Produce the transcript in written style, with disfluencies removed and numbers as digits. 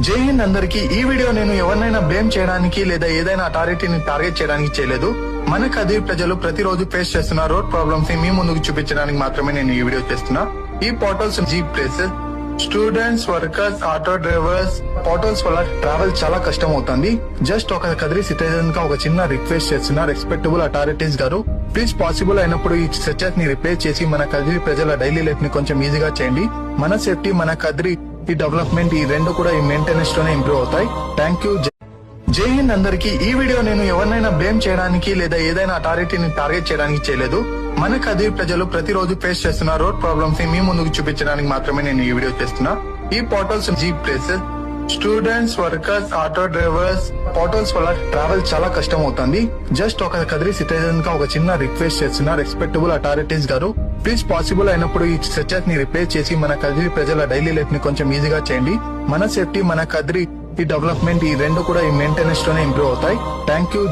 జై హింద్ అందరికి ఈ వీడియో నేను ఎవరినైనా బ్లేమ్ చేయడానికి లేదా ఏదైనా అథారిటీని టార్గెట్ చేయడానికి చేయలేదు. మన కదిరి ప్రజలు ప్రతిరోజు ఫేస్ చేస్తున్న రోడ్ ప్రాబ్లమ్స్ ని మీ ముందుకు చూపించడానికి మాత్రమే నేను ఈ వీడియో చేస్తున్నా. ఈ portals jeep places, students, workers, auto drivers portals వల్ల ట్రావెల్ చాలా కష్టం అవుతుంది. జస్ట్ ఒక కదిరి సిటిజన్ గా ఒక చిన్న రిక్వెస్ట్ చేస్తున్నా, రెస్పెక్టబుల్ అథారిటీస్ గారు ప్లీజ్ పాసిబుల్ అయినప్పుడు ఈ సెర్చెస్ ని రిపేర్ చేసి మన కదిరి ప్రజల డైలీ లైఫ్ ని కొంచెం ఈజీగా చేయండి. మన సేఫ్టీ, మన కదిరి ఈ డెవలప్మెంట్ ఈ రెండు కూడా ఈ మెయింటెనెన్స్ లోనే ఇంప్రూవ్ అవుతాయి. Thank you. జై హింద్ అందరికి ఈ వీడియో నేను ఎవరినైనా బ్లేమ్ చేయడానికి లేదా ఏదైనా అథారిటీని టార్గెట్ చేయడానికి చేయలేదు. మన కదిరి ప్రజలు ప్రతిరోజు ఫేస్ చేస్తున్న రోడ్ ప్రాబ్లమ్స్ ని మీ ముందుకు చూపించడానికి మాత్రమే నేను ఈ వీడియో చేస్తున్నా. ఈ portals jeep places, students, workers, auto drivers portals వల్ల ట్రావెల్ చాలా కష్టం అవుతుంది. జస్ట్ ఒక కదిరి సిటిజన్ గా ఒక చిన్న రిక్వెస్ట్ చేస్తున్నా, రెస్పెక్టబుల్ అథారిటీస్ గారు ప్లీజ్ పాసిబుల్ అయినప్పుడు ఈ సెర్చెస్ ని రిపేర్ చేసి మన కదిరి ప్రజల డైలీ లైఫ్ ని కొంచెం ఈజీగా చేయండి. మన సేఫ్టీ, మన కదిరి ఈ డెవలప్మెంట్ ఈ రెండు కూడా ఈ మెయింటెనెన్స్ లోనే ఇంప్రూవ్ అవుతాయి. Thank you.